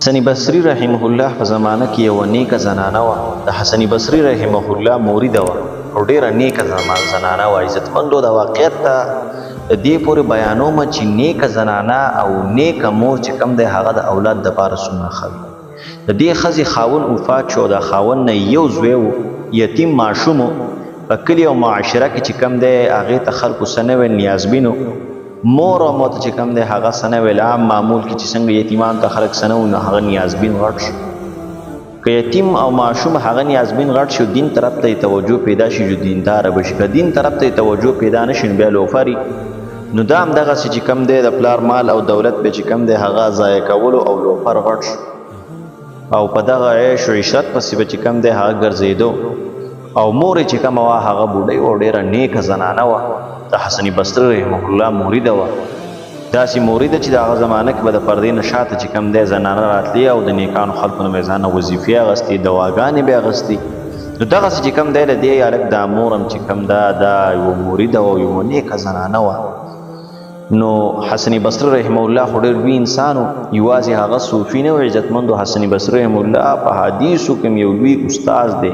حسن بصری رحمه الله په زمانه کې یو نیکه زنانه وه. د حسن بصری رحمه الله مورید وه او ډېره نیکه زنانه وه، عزتمندو. د واقعیت ته د دې پورې بیانومه چې نیکه زنانه او نیکه مور چې کوم دی هغه د اولاد دپاره څومره ښه وي. د دې ښځې خاوند وفات شو، د خاوند نه یو زوی و، یتیم ماشوم و. په کلي او معاشره کې چې کوم دی هغې ته خلکو څه نه ویل، نیازبین و. مور او مور ته چې کوم دی هغه څه نه ویل. عام معمول کې چې څنګه یتیمانو ته خلک څه نه وایي، نو هغه نیازبین غټ شو. که یتیم او معشوم هغه نیازبین غټ شو، دین طرف ته یې توجه پیدا شي، جو دینداره به شي. که دین طرف ته یې توجه پیدا نه شي، نو بیا لوفري. نو دا همدغسې چې کوم دی د پلار مال او دولت به چې کوم دی هغه ضایع کولو او لوفر غټ شو، او په دغه عیش و عشرت پسې به چې کوم دی هغه ګرځېدو. او مور چې کومه وه هغه بوډۍ وه، ډېره نیکه زنانه وه. د حسن بصري رحمه الله موریده وه. داسې موریده چې د هغه زمانه کې به د پردې نه شاته چې کوم دی زنانه راتلې او د نیکانو خلکو نه به یې ځانه وظیفې اخېستې، دواګانې به یې اخېستې. نو دغسې چې کوم دی له دې هلک دا مور هم چې کوم دا یوه موریده وه او یوه نیکه زنانه وه. نو حسن بصري رحمه الله خو ډېر لوی انسان و، یوازې هغه صوفي نه و، عزتمندو. حسن بصري رحمه الله په حدیثو کې یو لوی استاذ دی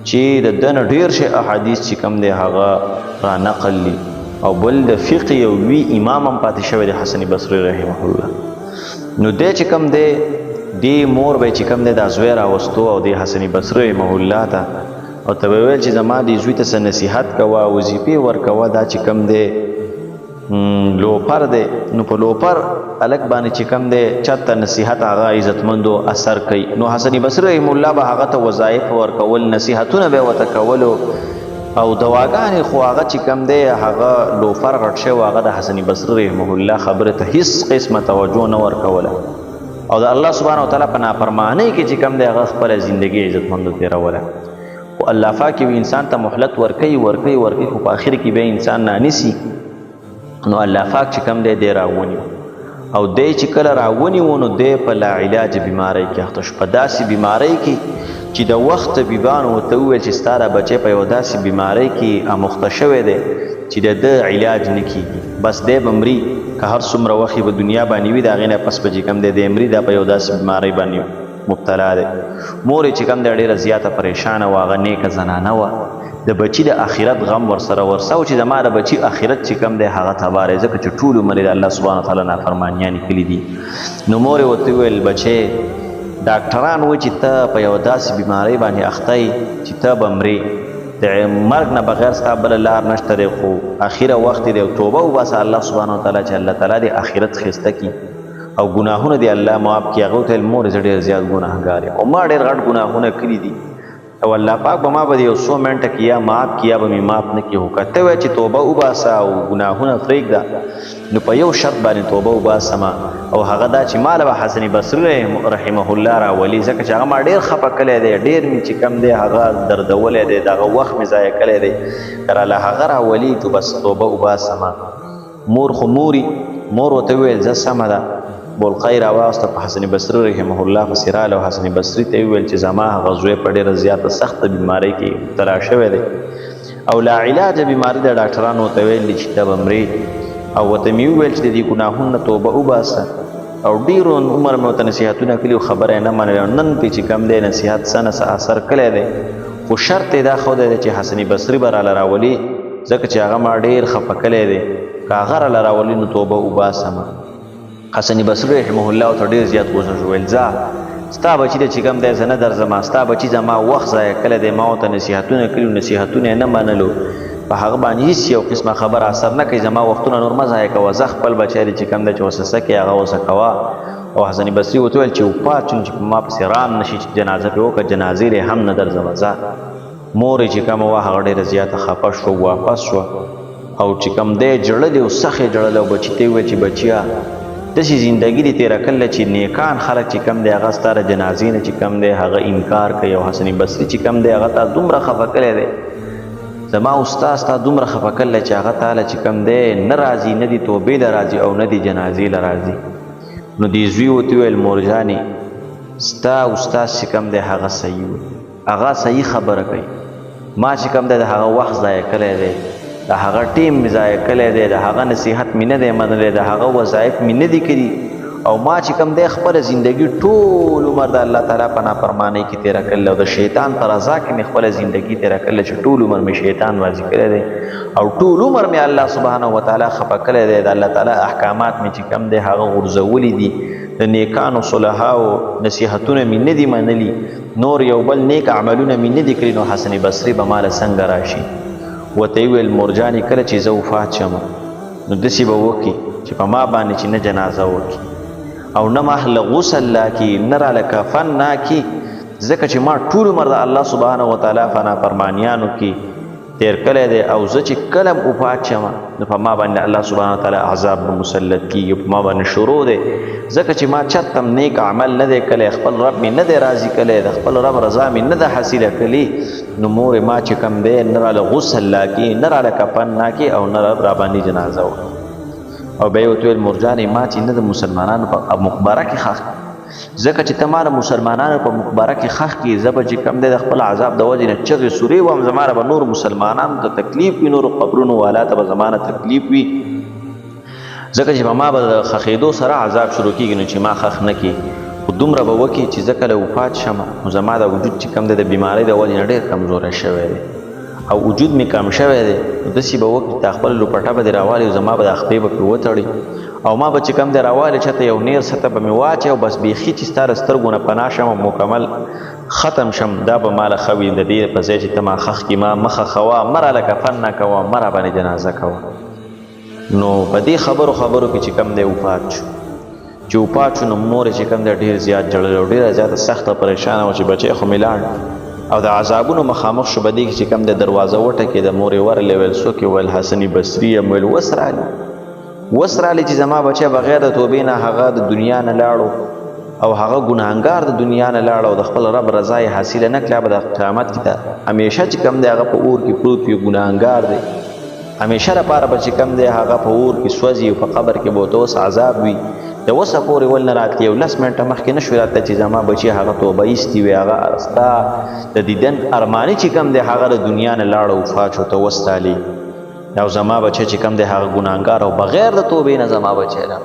چې د ده نه ډېر شی احادیث چې کوم دی هغه را نقل لی، او بل د فقه یو لوی امام هم پاتې شوی دی حسن بصري رحمه الله. نو دی چې کوم دی دې مور به چې کوم دی دا زوی راوستو او د حسن بصري رحمه الله ته او ته به ویل چې زما دې زوی ته څه نصیحت کوه، وظیفې ورکوه، دا چې کوم دی لوپر دی. نو په لوپر هلک باندې چې کوم دی چاته نصیحت هغه عزتمندو اثر کوي. نو حسن بصري رحمه الله به هغه ته وظایف ورکول، نصیحتونه به ورته کولو، او دواګانې خو هغه چې کوم دی هغه لوفر غټ شوی، هغه د حسن بصري رحمه الله خبرې ته هېڅ قسمه توجه نه ورکوله، او د الله سبحانه وتعالی په نافرمانۍ کې چې کوم دی هغه خپله زندګي عزتمندو تېروله. خو الله پاک یو انسان ته مهلت ورکوي، خو په آخر کې به انسان نانیسي. نو الله پاک چې کوم دی دی راونیو، او دی چې کله راونیو نو دی په لاعلاج بیمارۍ کې اخته شو. په داسې بیمارۍ کې چې د وخت طبیبانو ورته وویل چې ستا دا بچی په یوه داسې بیمارۍ کې اموخته شوی دی چې د ده علاج نه کېږي، بس دی به مري. که هر څومره وخت په دنیا باندې وي، د هغې نه پس به چې کوم دی دی مري. دا په یو داسې بیمارۍ باندې مبتلا دی. مور یې چې کوم دی ډېره زیاته پریشانه وه، هغه نیکه زنانه وه. د بچي د آخرت غم ورسره ورسه و چې زما د بچي آخرت چې کوم دی هغه تباه دی، ځکه چې ټول عمر یې د الله سبحانه وتعالی نافرمانیانې کړي دي. نو مور یې ورته وویل بچی، ډاکټران وایي چې ته په یوه داسې بیمارۍ باندې اخته یې چې ته به مرې، د مرګ نه بغیر ستا بله لار نشته دی، خو اخره وخت دی او توبه وباسه الله سبحانه وتعالی چې الله تعالی د آخرت ښایسته کړي او ګناهونه دی الله معاف کړي. هغه ورته ویل مورې زه ډېر زیات ګناهګار یم او ما ډېر غټ ګناهونه کړي دي، او الله پاک به ما به د یو څو منټه کې یا معاف کړي یا به مې معاف نه کړي. خو که ته وایې چې توبه وباسه او ګناهونه پرېږده، نو په یو شرط باندې توبه وباسمه، او هغه دا چې ما له به حسن بصري رحمه الله راولي، ځکه چې هغه ما ډېر خفه کړی دی، ډېر مې چې کوم دی هغه دردولی دی، د هغه وخت مې ضایع کړی دی. که راله هغه راولي تو بس توبه وباسمه. مور خو موري، مور ورته وویل زه سمه ده. بولقی راواغسته، په حسن بصري رحمه الله پسې راغله او حسن بصري ته یې وویل چې زما هغه زوی په ډېره زیاته سخته بیمارۍ کې مبتلا شوی دی او لا علاج بیماري د ډاکټرانو ورته ویل چې ته به مرې، او ورته مې وویل چې د دې ګناهونو نه توبه وباسه. او ډېرو عمر مې ورته نصیحتونه کړي او خبره یې نه منله. نن پې چې کوم دی نصیحت څه نه څه اثر کړی دی، خو شرط یې دا ښودی دی چې حسن بصري به راله راولي، ځکه چې هغه ما ډېر خفه کړی دی. که هغه راله راولي نو توبه وباسمه. حسن بصري رحمه الله ورته ډېر زیات غوسه شو، ویل ځه ستا بچي دی چې کوم دی زه نه درځم، ستا بچي زما وخت ضایع کړی دی، ما ورته نصیحتونه کړي، نصیحتونه یې نه منلو، په هغه باندې هېڅ یو قسمه خبره اثر نه کوي. زما وختونه نور مه ضایع کوه، زه خپل بچی دی چې کوم دی چې وسوسه کوي هغه وسه کوه. او حسن بصري ورته ویل چې وفات شوم چې په ما پسې رام نشي چې جنازه پرې وکړه، جنازې یې هم نه درځم ځه. مور یې چې کومه وه هغه ډېره زیاته خفه شوه، واپس شوه او چې کوم دی ژړلې او سخت یې ژړله، او بچي ته یې وویل چې بچیه داسې زندګي دې تېره کړله چې نیکان خلک چې کوم دی هغه ستا د جنازې نه چې کوم دی هغه انکار کوي، او حسن بصري چې کوم دی هغه تا دومره خفه کړی دی، زما استاد تا دومره خفه کړلی چې هغه تاله چې کوم دی نه راځي، نه دې توبې له راځي او نه دې جنازې له راځي. نو دې زوی ورته وویل مور جانې ستا استاد چې کوم دی هغه صحیح و، هغه صحیح خبره کوي، ما چې کوم دی د هغه وخت ضایع کړی دی، د هغه ټیم مې ضایع کړی دی، د هغه نصیحت مې نه دی منلی، د هغه وظایف مې نه دي کړي، او ما چې کوم دی خپل ژوندۍ ټول عمر د الله تعالی په نافرمانی کې تیر کړل او د شیطان پر رضا کې مې خپل ژوندۍ تیر کړل چې ټول عمر مې شیطان راضي کړی دی او ټول عمر مې الله سبحانه وتعالی خفه کړی دی د الله تعالی احکامات مې چې کوم دی هغه غورځولي دي د نیکانو صلحاو نصیحتونه مې نه دي منلي نور یو بل نیک عملونه مې نه دي کړي نو حسن بصري به ماله څنګه راشي ورته یې ویل مورجانې کله چې زه وفات شم نو داسې به وکړي چې په ما باندې چې نه جنازه وکړي او نه ما له غسل لاکي نه راله کفن ناکي ځکه چې ما ټول عمر د الله سبحانه وتعالی په نافرمانیانو کې تیر کلی دی او زه چې کله م وفات شم نو په ما باندې الله سبحانه وتعالی عذاب به مسلط کېږي په ما باندې شروع دی ځکه چې ما چاته نیک عمل نه دی کلی خپل رب مې نه دی راضي کلی د خپل رب رضا مې نه ده حاصله کړې نو مور ما چې کوم دی نه راله غسل لاکي نه راله کفن ناکي او نه را باندې جنازه وکړي او بیا یې ورته ویل مورجانې ما چې نه د مسلمانانو په مقبره کې ښخ ځکه چې ته ما د مسلمانانو په مقبره کې ښخ کړي زه به چې کوم دی د خپل عذاب د وجې نه چغې سورې وم زما به نور مسلمانانو ته تکلیف وي نورو قبرونو والا ته به زما نه تکلیف وي ځکه چې په ما به د ښخېدو سره عذاب شروع کېږي نو چې ما ښخ نه کړي خو دومره به وکړي چې زه کله وفات شم نو زما د وجود چې کوم دی د بیمارۍ د وجې نه ډېر کمزوری شوی دی او وجود مې کم شوی دی نو داسې به وکړي تا خپل لوپټه به دې راوالي او زما به د خپې به پرې وتړي او ما به چې کوم دی راوالي چاته یو نیر سطح به مې واچي او بس بیخي چې ستا د سترګو نه پناه شم او مکمل ختم شم دا به ماله ښه وي د دې په ځای چې ته ما ښخ کړي ما مه ښخوه مه راله کفن نه کوه مه را باندې جنازه کوه نو په دې خبرو کې چې کوم دی وفات شو چې وفات شو نو مور چې کوم دی ډېر زیات ژړل او ډېره زیاته سخته پریشانه وه چې بچی خو مې لاړ او د عذابونو مخامخ شو بدې چې کوم د دروازه وټکې د مورې ورلې ویل څوک یې ویل حسن بصري یم ویل وس رالي چې زما بچی بغیر د توبې نه هغه د دنیا نه لاړو او هغه ګناهګار د دنیا نه لاړو او د خپل رب رضا یې حاصله نه کړه به د قیامت کې ته همیشه چې کوم دی هغه په اور کې پروت وي ګناهګار دی همیشه لپاره به چې کوم دی هغه په اور کې سوځي او په قبر کې به ورته اوس عذاب وي د اوسه پورې ول نه راتلی یو 10 منټه مخکې نه شوې راته چې زما بچي هغه توبه ایستي وي هغه ستا د دیدن ارماني چې کوم دی هغه د دنیا نه لاړه وفات شو ته وستالي او زما بچی چې کوم دی هغه ګناهګار او بغیر د توبې نه زما بچی ده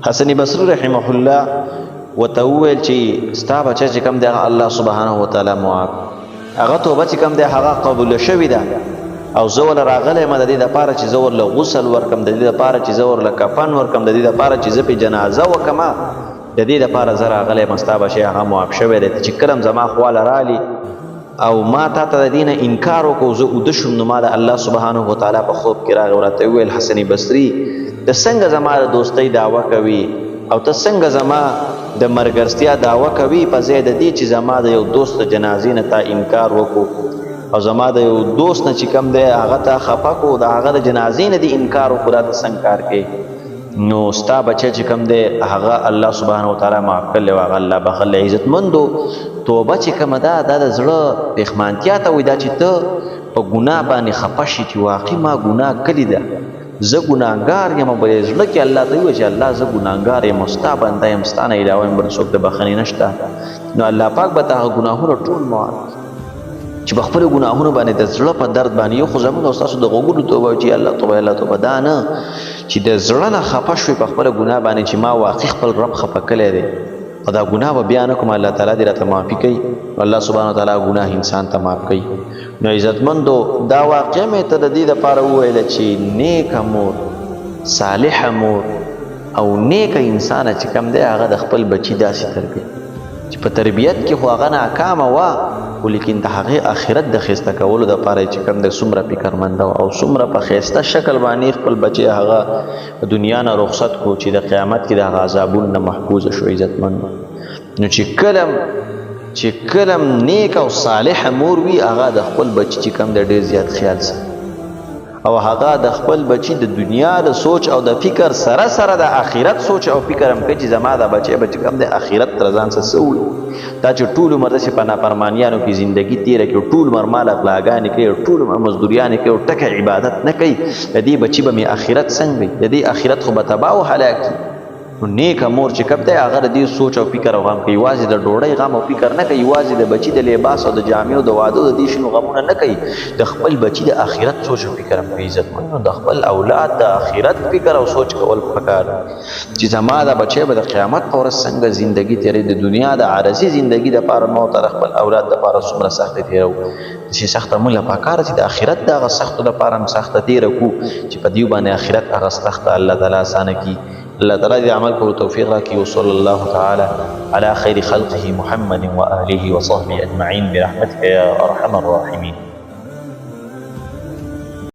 حسن بصري رحمه الله ورته وویل چې ستا بچی چې کوم دی هغه الله سبحانه وتعالی معاف هغه توبه چې کوم دی هغه قبول شوې ده او زه ول راغلی یم د دې دپاره چې زه ورله غسل ورکم د دې دپاره چې زه ورله کفن ورکم د دې دپاره چې زه پې جنازه وکم د دې دپاره زه راغلی یم ستا بچی هغه معاف شوی دی چې کله زما خواله رالي او ما تا ته د دې نه انکار وکړو زه اوده شوم نو ما د الله سبحانه وتعالی په خوب کې راغی ورته وویل حسن بصري ته څنګه زما د دوستۍ دعوه کوي او ته څنګه زما د مرګرستیا دعوه کوي په ځای د دې چې زما د یو دوست د جنازې نه تا انکار وکړو او زما د یو دوست نه چې کوم دی هغه ته خفه کړو د هغه د جنازې نه دې انکار وکړو دا ته څنګه کار کوي نو ستا بچی چې کوم دی هغه الله سبحانه وتعالی معاف کړلی و هغه الله بخښلی عزتمندو توبه چې کومه ده دا د زړه پښمانتیا ته وایي دا چې ته په ګناه باندې خفه شي چې واقعي ما ګناه کړې ده زه ګناهګار یم بلې زړه کې الله ته ووایي چې الله زه ګناهګار یم او ستا بنده یم ستا نه علاوه یم بل څوک د بخښنې نشته نو الله پاک به تا هغه ګناهونه ټول معاف چې په خپلو ګناهونو باندې د زړه په درد باندې یو خو زموږ او ستاسو د غوږونو توبه چې الله توبه الله توبه دا نه چې د زړه نه خفه شوې په خپله ګناه باندې چې ما واقعي خپل رب خفه کړی دی او دا ګناه به بیا نه کوم الله تعالی دې راته معافي کوي الله سبحانه وتعالی ګناه انسان ته معاف کوي نو عزتمندو دا واقع مې ته د دې دپاره وویله چې نیکه مور صالحه مور او نیکه انسانه چې کوم دی هغه د خپل بچي داسې تربیت چې په تربیت کې خو هغه ناکامه وه خو لیکن د هغې آخرت د ښایسته کولو دپاره چې کوم دی څومره فکرمنده او څومره په ښایسته شکل باندې خپل بچی هغه دنیا نه رخصت کړو چې د قیامت کې د هغه عذابونو نه محفوظه شو عزتمند نو چې کله نیک او صالحه مور وي هغه د خپل بچي چې کوم دی ډېر زیات خیال ساتي او هغه د خپل بچی د دنیا د سوچ او د فکر سره سره د آخرت سوچ او فکر هم کوي چې زما د بچی کوم د آخرت تر ځان څه سوي دا چې ټول عمر داسې په نافرمانیانو کې زندګي تېره کړي ټول عمر مال اغلاګانې کوي ټول عمر مزدوریانې کوي او ټکه عبادت نه کوي د دې بچي به مې آخرت څنګه وي د دې آخرت خو به تباه او هلاک نو نیکه مور چې کوم دی هغه د دې سوچ او فکر او غم کوي، یوازې د ډوډۍ غم او فکر نه کوي، یوازې د بچي د لباس او د جامې او د واده د دې شنو غمونه نه کوي، د خپل بچي د آخرت سوچ او فکر هم کوي. عزتمنو د خپل اولاد د آخرت فکر او سوچ کول پکار چې زما دا بچی به د قیامت په ورځ څنګه زندگی تیرې، د دنیا د عارضي زندگی د پاره مو ته خپل اولاد د پاره څومره سخت تیرو چې سخت مولا پکار چې د آخرت د سخت د پاره هم سخت تیر کو چې په دیو باندې آخرت هغه سخت الله تعالی آسان کی. الله تعالی دې عمل کولو توفیق راکړي. وصلی الله تعالی على خير خلقه محمد وآله وصحبه أجمعين برحمتك يا أرحم الراحمين.